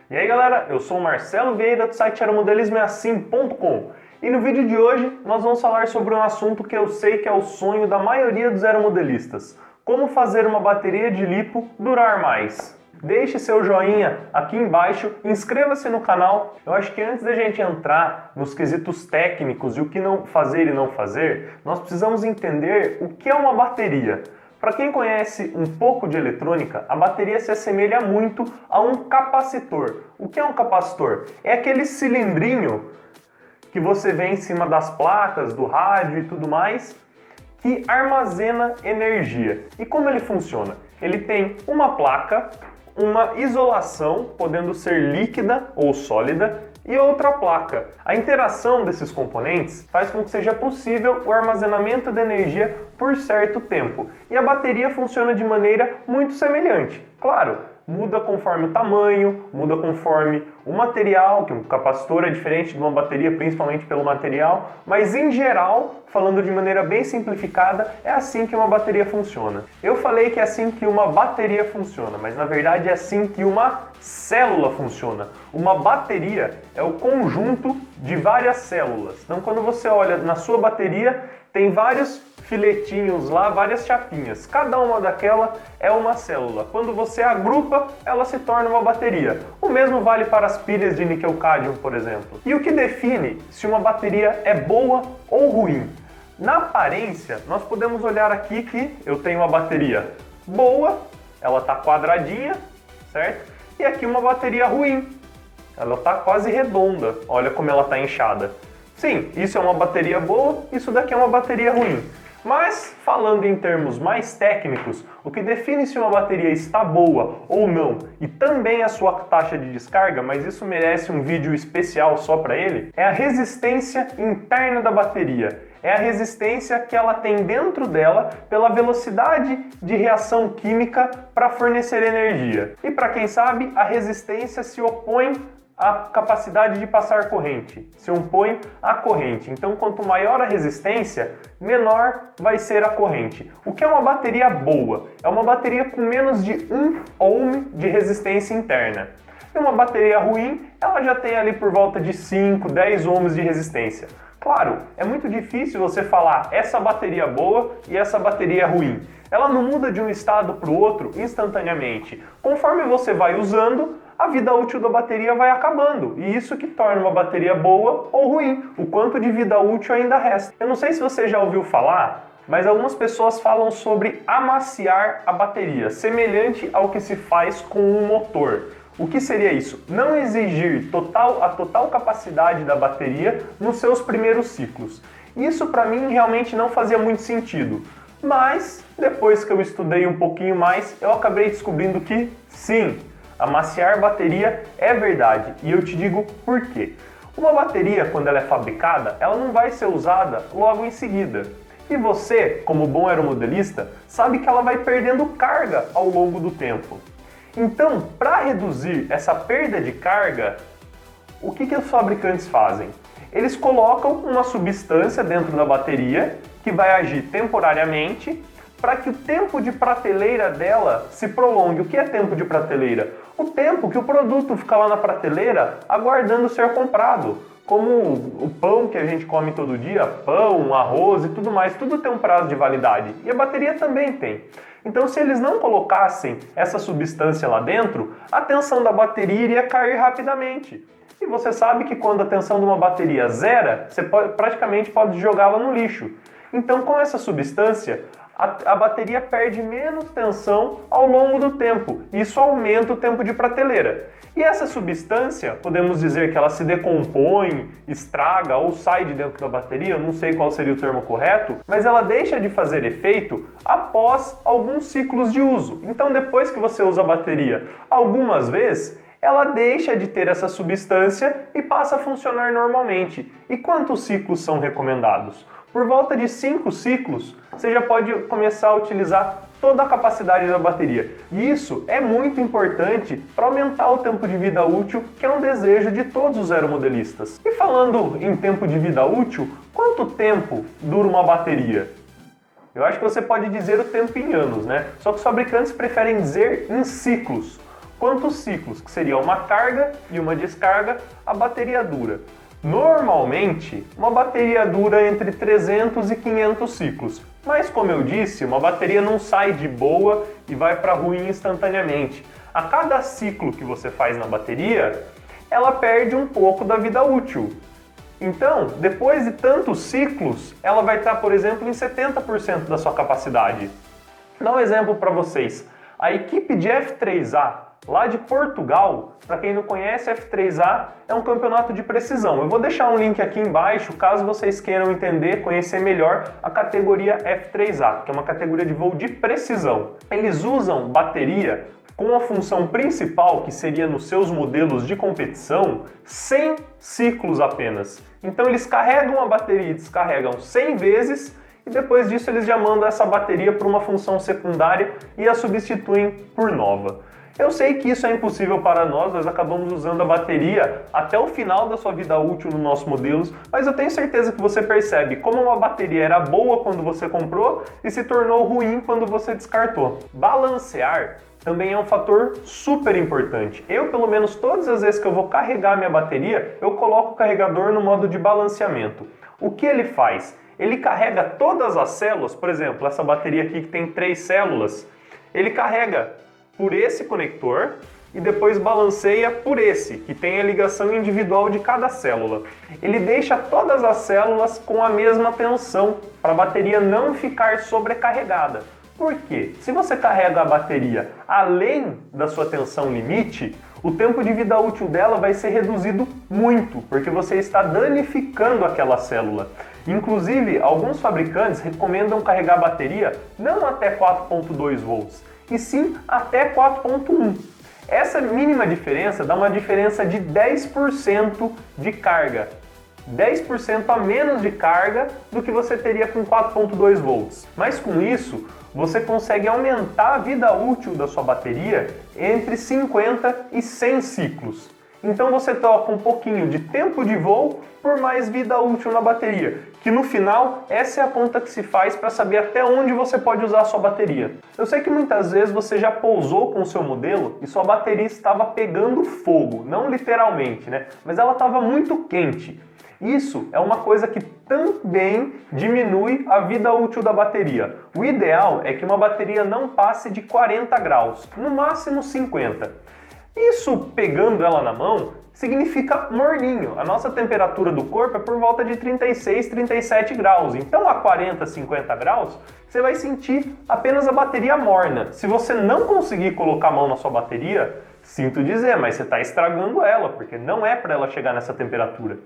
E aí galera, eu sou o Marcelo Vieira do site aeromodelismoeassim.com e no vídeo de hoje nós vamos falar sobre um assunto que eu sei que é o sonho da maioria dos aeromodelistas: como fazer uma bateria de lipo durar mais. Deixe seu joinha aqui embaixo, inscreva-se no canal. Eu acho que antes da gente entrar nos quesitos técnicos e o que não fazer e não fazer, nós precisamos entender o que é uma bateria. Para quem conhece um pouco de eletrônica, a bateria se assemelha muito a um capacitor. O que é um capacitor? É aquele cilindrinho que você vê em cima das placas, do rádio e tudo mais, que armazena energia. E como ele funciona? Ele tem uma placa, uma isolação, podendo ser líquida ou sólida, e outra placa. A interação desses componentes faz com que seja possível o armazenamento de energia por certo tempo. E a bateria funciona de maneira muito semelhante. Claro, muda conforme o tamanho, muda conforme o material, que um capacitor é diferente de uma bateria, principalmente pelo material, mas em geral, falando de maneira bem simplificada, é assim que uma bateria funciona. Eu falei que é assim que uma bateria funciona, mas na verdade é assim que uma célula funciona. Uma bateria é o conjunto de várias células. Então quando você olha na sua bateria, tem vários filetinhos lá, várias chapinhas. Cada uma daquela é uma célula. Quando você agrupa, ela se torna uma bateria. O mesmo vale para as pilhas de níquel-cádmio, por exemplo. E o que define se uma bateria é boa ou ruim? Na aparência, nós podemos olhar aqui que eu tenho uma bateria boa, ela está quadradinha, certo? E aqui uma bateria ruim, ela está quase redonda. Olha como ela está inchada. Sim, isso é uma bateria boa, isso daqui é uma bateria ruim. Mas, falando em termos mais técnicos, o que define se uma bateria está boa ou não, e também a sua taxa de descarga, mas isso merece um vídeo especial só para ele, é a resistência interna da bateria. É a resistência que ela tem dentro dela pela velocidade de reação química para fornecer energia. E para quem sabe, a resistência se opõe a capacidade de passar corrente, se opõe à corrente. Então, quanto maior a resistência, menor vai ser a corrente. O que é uma bateria boa? É uma bateria com menos de 1 ohm de resistência interna. E uma bateria ruim, ela já tem ali por volta de 5, 10 ohms de resistência. Claro, é muito difícil você falar essa bateria é boa e essa bateria é ruim. Ela não muda de um estado para o outro instantaneamente. Conforme você vai usando, a vida útil da bateria vai acabando, e isso que torna uma bateria boa ou ruim, o quanto de vida útil ainda resta. Eu não sei se você já ouviu falar, mas algumas pessoas falam sobre amaciar a bateria, semelhante ao que se faz com um motor. O que seria isso? Não exigir a total capacidade da bateria nos seus primeiros ciclos. Isso para mim realmente não fazia muito sentido, mas depois que eu estudei um pouquinho mais, eu acabei descobrindo que sim, amaciar bateria é verdade, e eu te digo por quê. Uma bateria, quando ela é fabricada, ela não vai ser usada logo em seguida. E você, como bom aeromodelista, sabe que ela vai perdendo carga ao longo do tempo. Então, para reduzir essa perda de carga, o que os fabricantes fazem? Eles colocam uma substância dentro da bateria que vai agir temporariamente para que o tempo de prateleira dela se prolongue. O que é tempo de prateleira? O tempo que o produto fica lá na prateleira aguardando ser comprado. Como o pão que a gente come todo dia, pão, arroz e tudo mais, tudo tem um prazo de validade. E a bateria também tem. Então, se eles não colocassem essa substância lá dentro, a tensão da bateria iria cair rapidamente. E você sabe que quando a tensão de uma bateria zera, você praticamente pode jogá-la no lixo. Então, com essa substância, a bateria perde menos tensão ao longo do tempo. Isso aumenta o tempo de prateleira. E essa substância, podemos dizer que ela se decompõe, estraga ou sai de dentro da bateria, não sei qual seria o termo correto, mas ela deixa de fazer efeito após alguns ciclos de uso. Então, depois que você usa a bateria algumas vezes, ela deixa de ter essa substância e passa a funcionar normalmente. E quantos ciclos são recomendados? Por volta de 5 ciclos, você já pode começar a utilizar toda a capacidade da bateria. E isso é muito importante para aumentar o tempo de vida útil, que é um desejo de todos os aeromodelistas. E falando em tempo de vida útil, quanto tempo dura uma bateria? Eu acho que você pode dizer o tempo em anos, né? Só que os fabricantes preferem dizer em ciclos. quantos ciclos, que seria uma carga e uma descarga, a bateria dura. Normalmente, uma bateria dura entre 300 e 500 ciclos, mas como eu disse, uma bateria não sai de boa e vai para ruim instantaneamente. A cada ciclo que você faz na bateria, ela perde um pouco da vida útil. Então, depois de tantos ciclos, ela vai estar, por exemplo, em 70% da sua capacidade. Vou dar um exemplo para vocês. A equipe de F3A, lá de Portugal, para quem não conhece, F3A é um campeonato de precisão. Eu vou deixar um link aqui embaixo, caso vocês queiram entender, conhecer melhor a categoria F3A, que é uma categoria de voo de precisão. Eles usam bateria com a função principal, que seria nos seus modelos de competição, 100 ciclos apenas. Então eles carregam a bateria e descarregam 100 vezes, e depois disso eles já mandam essa bateria para uma função secundária e a substituem por nova. Eu sei que isso é impossível para nós acabamos usando a bateria até o final da sua vida útil nos nossos modelos, mas eu tenho certeza que você percebe como uma bateria era boa quando você comprou e se tornou ruim quando você descartou. Balancear também é um fator super importante. Eu, pelo menos, todas as vezes que eu vou carregar minha bateria, eu coloco o carregador no modo de balanceamento. O que ele faz? Ele carrega todas as células, por exemplo, essa bateria aqui que tem 3 células, ele carrega por esse conector e depois balanceia por esse, que tem a ligação individual de cada célula. Ele deixa todas as células com a mesma tensão, para a bateria não ficar sobrecarregada. Por quê? Se você carrega a bateria além da sua tensão limite, o tempo de vida útil dela vai ser reduzido muito, porque você está danificando aquela célula. Inclusive, alguns fabricantes recomendam carregar a bateria não até 4.2 volts, e sim até 4.1. Essa mínima diferença dá uma diferença de 10% de carga. 10% a menos de carga do que você teria com 4.2 volts. Mas com isso, você consegue aumentar a vida útil da sua bateria entre 50 e 100 ciclos. Então você troca um pouquinho de tempo de voo por mais vida útil na bateria, que no final essa é a conta que se faz para saber até onde você pode usar a sua bateria. Eu sei que muitas vezes você já pousou com o seu modelo e sua bateria estava pegando fogo, não literalmente, né? Mas ela estava muito quente. Isso é uma coisa que também diminui a vida útil da bateria. O ideal é que uma bateria não passe de 40 graus, no máximo 50. Isso, pegando ela na mão, significa morninho. A nossa temperatura do corpo é por volta de 36, 37 graus. Então a 40, 50 graus, você vai sentir apenas a bateria morna. Se você não conseguir colocar a mão na sua bateria, sinto dizer, mas você está estragando ela, porque não é para ela chegar nessa temperatura.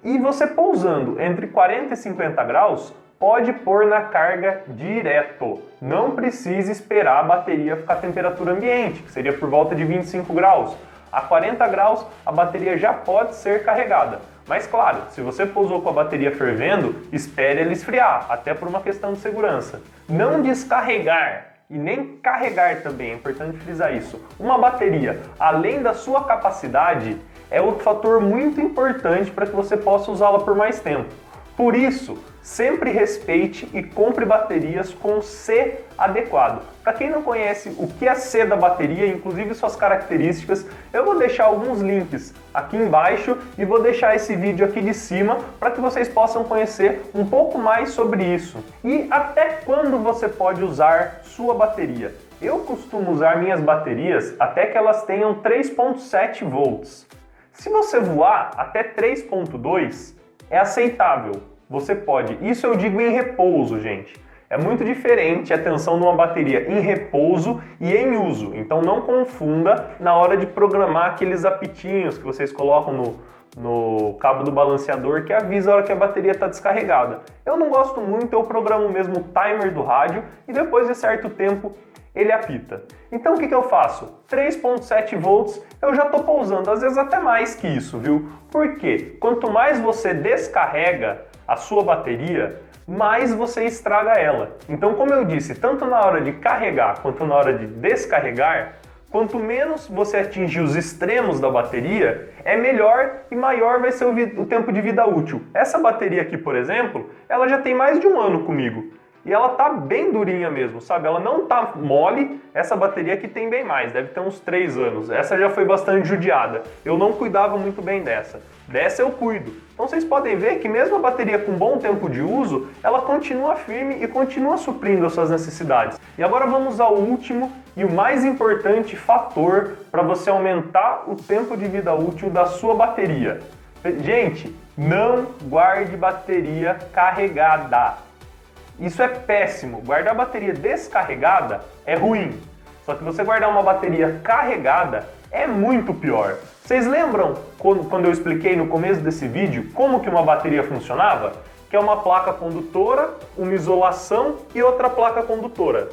E você pousando entre 40 e 50 graus, pode pôr na carga direto. Não precisa esperar a bateria ficar à temperatura ambiente, que seria por volta de 25 graus. A 40 graus, a bateria já pode ser carregada. Mas claro, se você pousou com a bateria fervendo, espere ela esfriar, até por uma questão de segurança. Não descarregar e nem carregar também, é importante frisar isso. Uma bateria, além da sua capacidade, é outro fator muito importante para que você possa usá-la por mais tempo. Por isso, sempre respeite e compre baterias com C adequado. Para quem não conhece o que é C da bateria, inclusive suas características, eu vou deixar alguns links aqui embaixo e vou deixar esse vídeo aqui de cima para que vocês possam conhecer um pouco mais sobre isso. E até quando você pode usar sua bateria? Eu costumo usar minhas baterias até que elas tenham 3.7 volts. Se você voar até 3.2, é aceitável. Você pode. Isso eu digo em repouso, gente. É muito diferente a tensão de uma bateria em repouso e em uso. Então não confunda na hora de programar aqueles apitinhos que vocês colocam no cabo do balanceador que avisa a hora que a bateria está descarregada. Eu não gosto muito, eu programo mesmo o timer do rádio e depois de certo tempo ele apita. Então o que eu faço? 3.7 volts eu já estou pousando, às vezes até mais que isso, viu? Por quê? Quanto mais você descarrega a sua bateria, mais você estraga ela. Então, como eu disse, tanto na hora de carregar quanto na hora de descarregar, quanto menos você atingir os extremos da bateria, é melhor e maior vai ser o tempo de vida útil. Essa bateria aqui, por exemplo, ela já tem mais de um ano comigo. e ela tá bem durinha mesmo, sabe? Ela não tá mole. Essa bateria aqui tem bem mais, deve ter uns 3 anos. Essa já foi bastante judiada. Eu não cuidava muito bem dessa. Dessa eu cuido. Então vocês podem ver que mesmo a bateria com bom tempo de uso, ela continua firme e continua suprindo as suas necessidades. E agora vamos ao último e o mais importante fator para você aumentar o tempo de vida útil da sua bateria. Gente, não guarde bateria carregada. Isso é péssimo. Guardar bateria descarregada é ruim. Só que você guardar uma bateria carregada é muito pior. Vocês lembram quando eu expliquei no começo desse vídeo como que uma bateria funcionava? Que é uma placa condutora, uma isolação e outra placa condutora.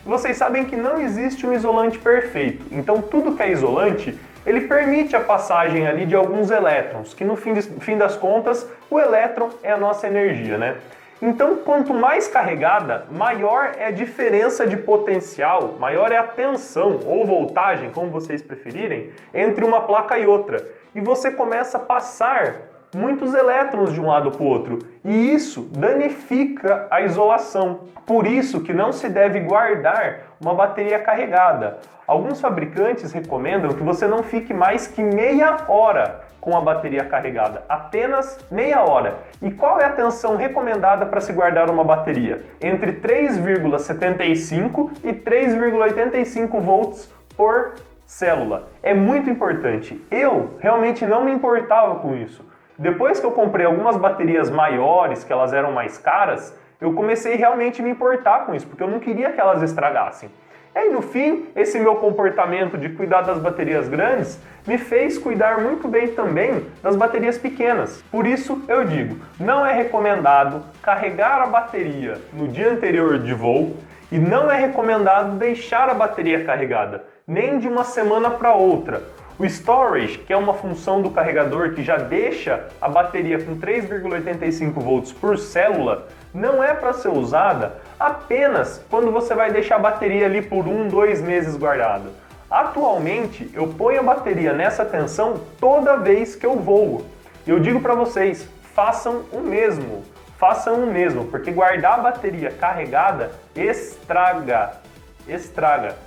Vocês sabem que não existe um isolante perfeito. Então tudo que é isolante, ele permite a passagem ali de alguns elétrons, que no fim das contas, o elétron é a nossa energia, né? Então, quanto mais carregada, maior é a diferença de potencial, maior é a tensão ou voltagem, como vocês preferirem, entre uma placa e outra. E você começa a passar muitos elétrons de um lado para o outro. E isso danifica a isolação. Por isso que não se deve guardar uma bateria carregada. Alguns fabricantes recomendam que você não fique mais que meia hora com a bateria carregada, apenas meia hora. E qual é a tensão recomendada para se guardar uma bateria? Entre 3,75 e 3,85 volts por célula. É muito importante. Eu realmente não me importava com isso. Depois que eu comprei algumas baterias maiores, que elas eram mais caras, eu comecei realmente a me importar com isso, porque eu não queria que elas estragassem. E aí, no fim, esse meu comportamento de cuidar das baterias grandes me fez cuidar muito bem também das baterias pequenas. Por isso, eu digo, não é recomendado carregar a bateria no dia anterior de voo e não é recomendado deixar a bateria carregada, nem de uma semana para outra. O storage, que é uma função do carregador que já deixa a bateria com 3,85 volts por célula, não é para ser usada apenas quando você vai deixar a bateria ali por 1-2 meses guardada. Atualmente, eu ponho a bateria nessa tensão toda vez que eu voo. Eu digo para vocês, façam o mesmo. Façam o mesmo, porque guardar a bateria carregada estraga.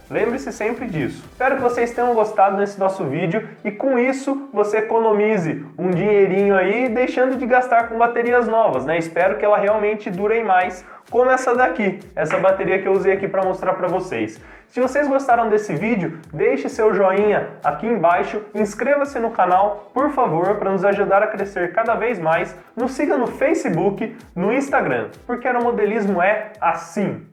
Lembre-se sempre disso. Espero que vocês tenham gostado desse nosso vídeo e com isso você economize um dinheirinho aí deixando de gastar com baterias novas, né? Espero que ela realmente durem mais, como essa daqui, essa bateria que eu usei aqui para mostrar para vocês. Se vocês gostaram desse vídeo, deixe seu joinha aqui embaixo, inscreva-se no canal, por favor, para nos ajudar a crescer cada vez mais. Nos siga no Facebook, no Instagram, porque Aeromodelismo é assim.